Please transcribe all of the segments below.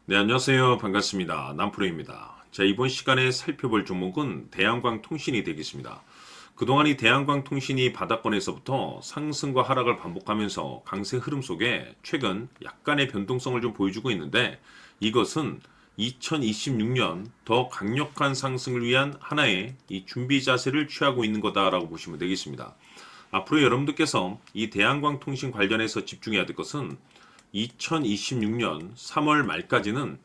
네, 안녕하세요. 반갑습니다. 남프로입니다. 자, 이번 시간에 살펴볼 종목은 대한광통신이 되겠습니다. 그동안 이 대한광통신이 바닥권에서부터 상승과 하락을 반복하면서 강세 흐름 속에 최근 약간의 변동성을 좀 보여주고 있는데, 이것은 2026년 더 강력한 상승을 위한 하나의 이 준비 자세를 취하고 있는 거다라고 보시면 되겠습니다. 앞으로 여러분들께서 이 대한광통신 관련해서 집중해야 될 것은 2026년 3월 말까지는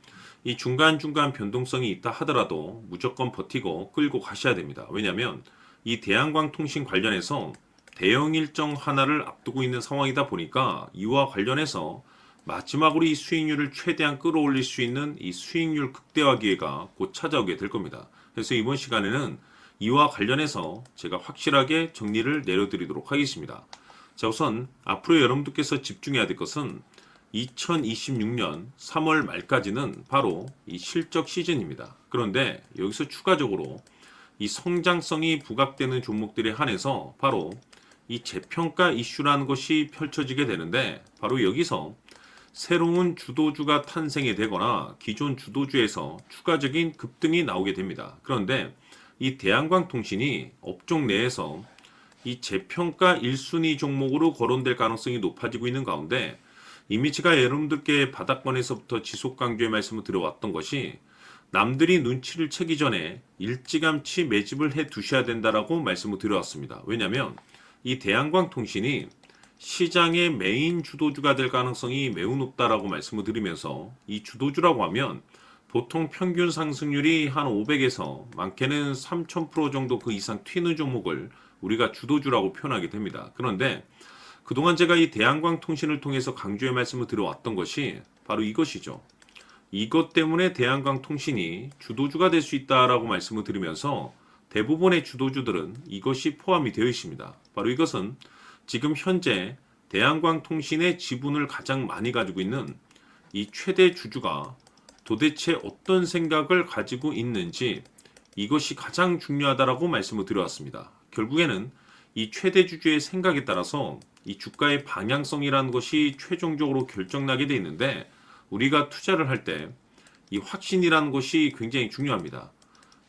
이 중간중간 변동성이 있다 하더라도 무조건 버티고 끌고 가셔야 됩니다. 왜냐하면 이 대한광통신 관련해서 대형 일정 하나를 앞두고 있는 상황이다 보니까 이와 관련해서 마지막으로 이 수익률을 최대한 끌어올릴 수 있는 이 수익률 극대화 기회가 곧 찾아오게 될 겁니다. 그래서 이번 시간에는 이와 관련해서 제가 확실하게 정리를 내려드리도록 하겠습니다. 자, 우선 앞으로 여러분들께서 집중해야 될 것은 2026년 3월 말까지는 바로 이 실적 시즌입니다. 그런데 여기서 추가적으로 이 성장성이 부각되는 종목들에 한해서 바로 이 재평가 이슈라는 것이 펼쳐지게 되는데, 바로 여기서 새로운 주도주가 탄생이 되거나 기존 주도주에서 추가적인 급등이 나오게 됩니다. 그런데 이 대한광통신이 업종 내에서 이 재평가 1순위 종목으로 거론될 가능성이 높아지고 있는 가운데, 이미 제가 여러분들께 바닥권에서부터 지속 강조의 말씀을 드려왔던 것이 남들이 눈치를 채기 전에 일찌감치 매집을 해 두셔야 된다라고 말씀을 드려왔습니다. 왜냐하면 이 대한광통신이 시장의 메인 주도주가 될 가능성이 매우 높다라고 말씀을 드리면서, 이 주도주라고 하면 보통 평균 상승률이 한 500에서 많게는 3000% 정도 그 이상 튀는 종목을 우리가 주도주라고 표현하게 됩니다. 그런데 그동안 제가 이 대한광통신을 통해서 강조의 말씀을 드려왔던 것이 바로 이것이죠. 이것 때문에 대한광통신이 주도주가 될 수 있다라고 말씀을 드리면서 대부분의 주도주들은 이것이 포함이 되어 있습니다. 바로 이것은 지금 현재 대한광통신의 지분을 가장 많이 가지고 있는 이 최대 주주가 도대체 어떤 생각을 가지고 있는지, 이것이 가장 중요하다라고 말씀을 드려왔습니다. 결국에는 이 최대 주주의 생각에 따라서 이 주가의 방향성이라는 것이 최종적으로 결정나게 돼 있는데, 우리가 투자를 할 때 이 확신이라는 것이 굉장히 중요합니다.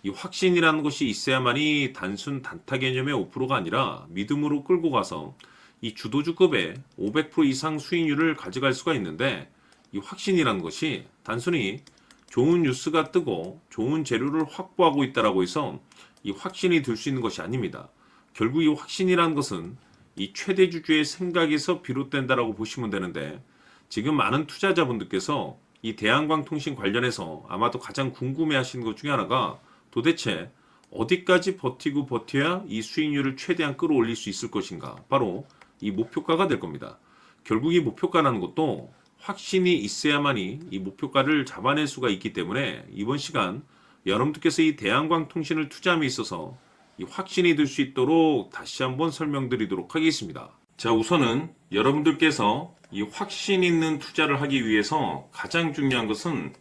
이 확신이라는 것이 있어야만이 단순 단타 개념의 5%가 아니라 믿음으로 끌고 가서 이 주도주급의 500% 이상 수익률을 가져갈 수가 있는데, 이 확신이라는 것이 단순히 좋은 뉴스가 뜨고 좋은 재료를 확보하고 있다라고 해서 이 확신이 들 수 있는 것이 아닙니다. 결국 이 확신이라는 것은 이 최대 주주의 생각에서 비롯된다라고 보시면 되는데, 지금 많은 투자자분들께서 이 대한광통신 관련해서 아마도 가장 궁금해하시는 것 중에 하나가 도대체 어디까지 버티고 버텨야 이 수익률을 최대한 끌어올릴 수 있을 것인가, 바로 이 목표가가 될 겁니다. 결국 이 목표가라는 것도 확신이 있어야만이 이 목표가를 잡아낼 수가 있기 때문에 이번 시간 여러분들께서 이 대한광통신을 투자함에 있어서 이 확신이 들 수 있도록 다시 한번 설명드리도록 하겠습니다. 자, 우선은 여러분들께서 이 확신 있는 투자를 하기 위해서 가장 중요한 것은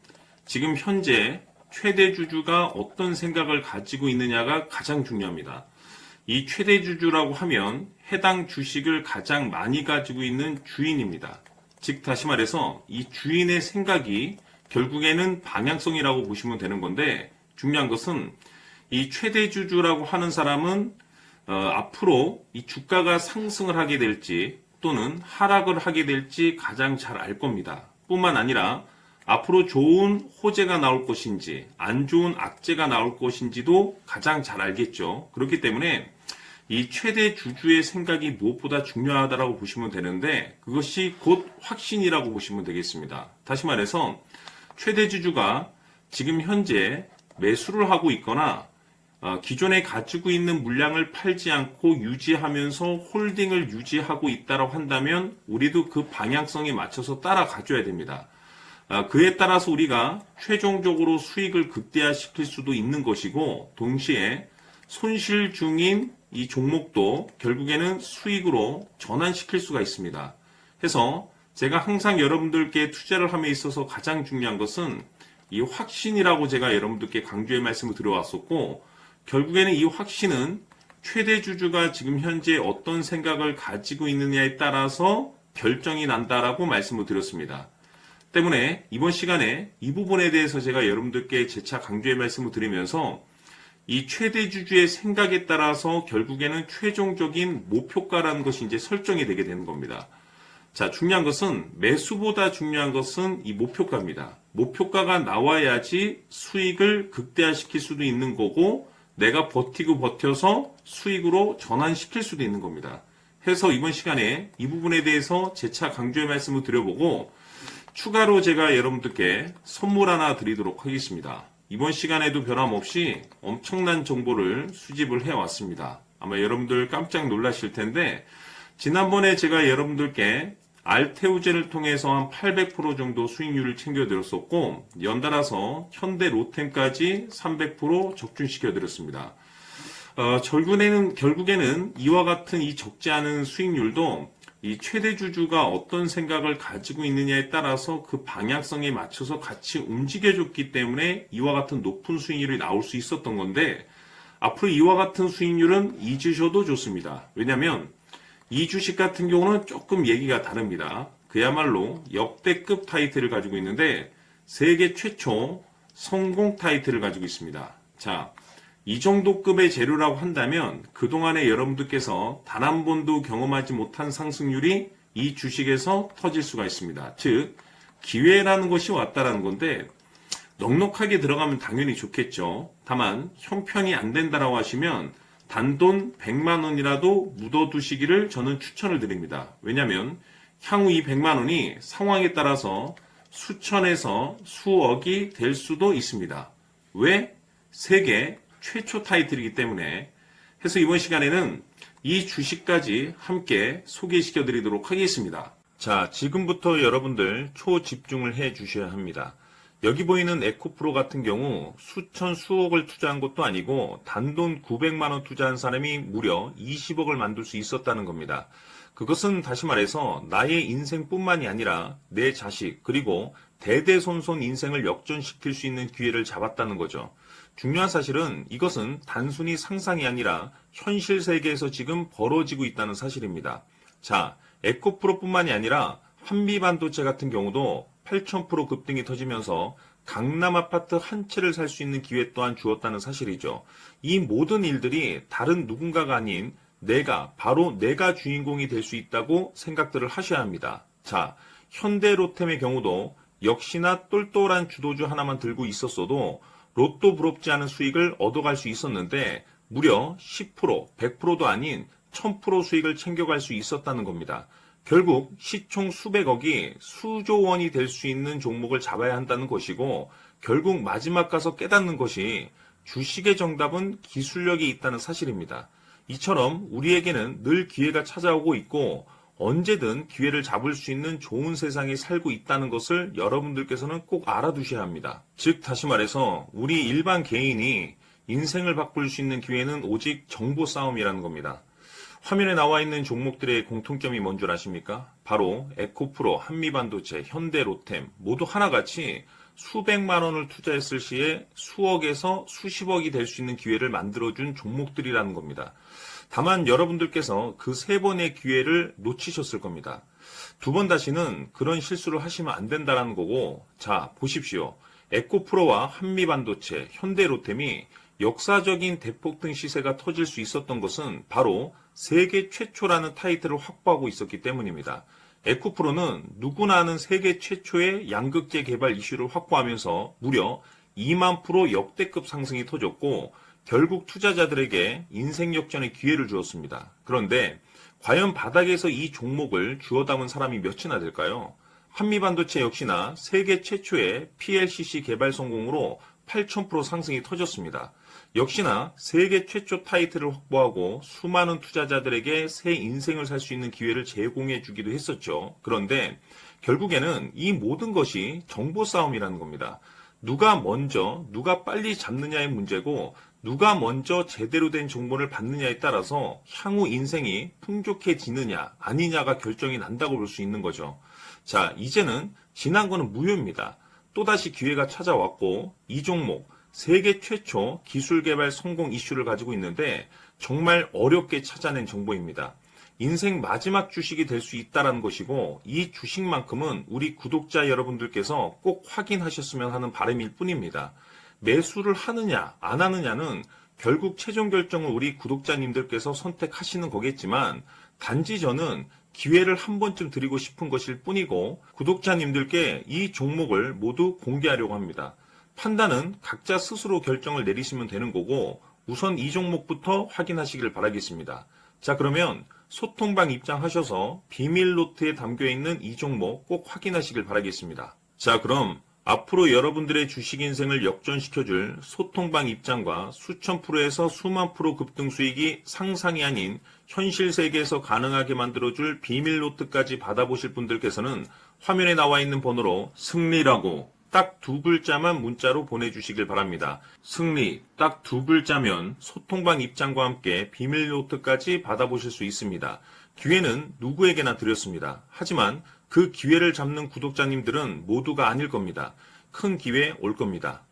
지금 현재 최대 주주가 어떤 생각을 가지고 있느냐가 가장 중요합니다. 이 최대 주주라고 하면 해당 주식을 가장 많이 가지고 있는 주인입니다. 즉 다시 말해서 이 주인의 생각이 결국에는 방향성이라고 보시면 되는 건데, 중요한 것은 이 최대 주주라고 하는 사람은 앞으로 이 주가가 상승을 하게 될지 또는 하락을 하게 될지 가장 잘 알 겁니다. 뿐만 아니라 앞으로 좋은 호재가 나올 것인지 안 좋은 악재가 나올 것인지도 가장 잘 알겠죠. 그렇기 때문에 이 최대 주주의 생각이 무엇보다 중요하다고 보시면 되는데, 그것이 곧 확신이라고 보시면 되겠습니다. 다시 말해서 최대 주주가 지금 현재 매수를 하고 있거나 기존에 가지고 있는 물량을 팔지 않고 유지하면서 홀딩을 유지하고 있다고 한다면 우리도 그 방향성에 맞춰서 따라가줘야 됩니다. 그에 따라서 우리가 최종적으로 수익을 극대화시킬 수도 있는 것이고, 동시에 손실 중인 이 종목도 결국에는 수익으로 전환시킬 수가 있습니다. 해서 제가 항상 여러분들께 투자를 함에 있어서 가장 중요한 것은 이 확신이라고 제가 여러분들께 강조의 말씀을 드려왔었고, 결국에는 이 확신은 최대 주주가 지금 현재 어떤 생각을 가지고 있느냐에 따라서 결정이 난다라고 말씀을 드렸습니다. 때문에 이번 시간에 이 부분에 대해서 제가 여러분들께 재차 강조의 말씀을 드리면서 이 최대 주주의 생각에 따라서 결국에는 최종적인 목표가라는 것이 이제 설정이 되게 되는 겁니다. 자, 중요한 것은 매수보다 중요한 것은 이 목표가입니다. 목표가가 나와야지 수익을 극대화시킬 수도 있는 거고 내가 버티고 버텨서 수익으로 전환시킬 수도 있는 겁니다. 해서 이번 시간에 이 부분에 대해서 재차 강조의 말씀을 드려보고 추가로 제가 여러분들께 선물 하나 드리도록 하겠습니다. 이번 시간에도 변함없이 엄청난 정보를 수집을 해왔습니다. 아마 여러분들 깜짝 놀라실 텐데 지난번에 제가 여러분들께 알테오젠을 통해서 한 800% 정도 수익률을 챙겨드렸었고 연달아서 현대 로템까지 300% 적중시켜드렸습니다. 결국에는 이와 같은 이 적지 않은 수익률도 이 최대 주주가 어떤 생각을 가지고 있느냐에 따라서 그 방향성에 맞춰서 같이 움직여줬기 때문에 이와 같은 높은 수익률이 나올 수 있었던 건데 앞으로 이와 같은 수익률은 잊으셔도 좋습니다. 왜냐하면 이 주식 같은 경우는 조금 얘기가 다릅니다. 그야말로 역대급 타이틀을 가지고 있는데 세계 최초 성공 타이틀을 가지고 있습니다. 자, 이 정도 급의 재료라고 한다면 그동안에 여러분들께서 단 한 번도 경험하지 못한 상승률이 이 주식에서 터질 수가 있습니다. 즉 기회라는 것이 왔다라는 건데 넉넉하게 들어가면 당연히 좋겠죠. 다만 형편이 안 된다라고 하시면 단돈 100만 원이라도 묻어두시기를 저는 추천을 드립니다. 왜냐하면 향후 이 100만 원이 상황에 따라서 수천에서 수억이 될 수도 있습니다. 왜? 세계 최초 타이틀이기 때문에. 해서 이번 시간에는 이 주식까지 함께 소개시켜 드리도록 하겠습니다. 자, 지금부터 여러분들 초집중을 해 주셔야 합니다. 여기 보이는 에코프로 같은 경우 수천 수억을 투자한 것도 아니고 단돈 900만 원 투자한 사람이 무려 20억을 만들 수 있었다는 겁니다. 그것은 다시 말해서 나의 인생뿐만이 아니라 내 자식 그리고 대대손손 인생을 역전시킬 수 있는 기회를 잡았다는 거죠. 중요한 사실은 이것은 단순히 상상이 아니라 현실 세계에서 지금 벌어지고 있다는 사실입니다. 자, 에코프로뿐만이 아니라 한미반도체 같은 경우도 8,000% 급등이 터지면서 강남 아파트 한 채를 살 수 있는 기회 또한 주었다는 사실이죠. 이 모든 일들이 다른 누군가가 아닌 바로 내가 주인공이 될 수 있다고 생각들을 하셔야 합니다. 자, 현대로템의 경우도 역시나 똘똘한 주도주 하나만 들고 있었어도 로또 부럽지 않은 수익을 얻어갈 수 있었는데 무려 10%, 100%도 아닌 1000% 수익을 챙겨갈 수 있었다는 겁니다. 결국 시총 수백억이 수조 원이 될 수 있는 종목을 잡아야 한다는 것이고 결국 마지막 가서 깨닫는 것이 주식의 정답은 기술력이 있다는 사실입니다. 이처럼 우리에게는 늘 기회가 찾아오고 있고 언제든 기회를 잡을 수 있는 좋은 세상에 살고 있다는 것을 여러분들께서는 꼭 알아두셔야 합니다. 즉 다시 말해서 우리 일반 개인이 인생을 바꿀 수 있는 기회는 오직 정보 싸움이라는 겁니다. 화면에 나와 있는 종목들의 공통점이 뭔 줄 아십니까? 바로 에코프로, 한미반도체, 현대로템 모두 하나같이 수백만 원을 투자했을 시에 수억에서 수십억이 될 수 있는 기회를 만들어준 종목들이라는 겁니다. 다만 여러분들께서 그 세 번의 기회를 놓치셨을 겁니다. 두 번 다시는 그런 실수를 하시면 안 된다는 거고, 자 보십시오. 에코프로와 한미반도체, 현대로템이 역사적인 대폭등 시세가 터질 수 있었던 것은 바로 세계 최초라는 타이틀을 확보하고 있었기 때문입니다. 에코프로는 누구나 아는 세계 최초의 양극재 개발 이슈를 확보하면서 무려 2만 프로 역대급 상승이 터졌고 결국 투자자들에게 인생 역전의 기회를 주었습니다. 그런데 과연 바닥에서 이 종목을 주워 담은 사람이 몇이나 될까요? 한미반도체 역시나 세계 최초의 PLCC 개발 성공으로 8,000% 상승이 터졌습니다. 역시나 세계 최초 타이틀을 확보하고 수많은 투자자들에게 새 인생을 살 수 있는 기회를 제공해 주기도 했었죠. 그런데 결국에는 이 모든 것이 정보 싸움이라는 겁니다. 누가 먼저, 누가 빨리 잡느냐의 문제고 누가 먼저 제대로 된 정보를 받느냐에 따라서 향후 인생이 풍족해지느냐 아니냐가 결정이 난다고 볼 수 있는 거죠. 자, 이제는 지난 거는 무효입니다. 또다시 기회가 찾아왔고 이 종목 세계 최초 기술 개발 성공 이슈를 가지고 있는데 정말 어렵게 찾아낸 정보입니다. 인생 마지막 주식이 될 수 있다라는 것이고 이 주식만큼은 우리 구독자 여러분들께서 꼭 확인하셨으면 하는 바람일 뿐입니다. 매수를 하느냐 안 하느냐는 결국 최종 결정을 우리 구독자님들께서 선택하시는 거겠지만 단지 저는 기회를 한 번쯤 드리고 싶은 것일 뿐이고 구독자님들께 이 종목을 모두 공개하려고 합니다. 판단은 각자 스스로 결정을 내리시면 되는 거고 우선 이 종목부터 확인하시길 바라겠습니다. 자, 그러면 소통방 입장하셔서 비밀 노트에 담겨있는 이 종목 꼭 확인하시길 바라겠습니다. 자, 그럼 앞으로 여러분들의 주식 인생을 역전시켜줄 소통방 입장과 수천 프로에서 수만 프로 급등 수익이 상상이 아닌 현실 세계에서 가능하게 만들어줄 비밀 노트까지 받아보실 분들께서는 화면에 나와 있는 번호로 승리라고 딱 두 글자만 문자로 보내주시길 바랍니다. 승리 딱 두 글자면 소통방 입장과 함께 비밀 노트까지 받아보실 수 있습니다. 기회는 누구에게나 드렸습니다. 하지만 그 기회를 잡는 구독자님들은 모두가 아닐 겁니다. 큰 기회 올 겁니다.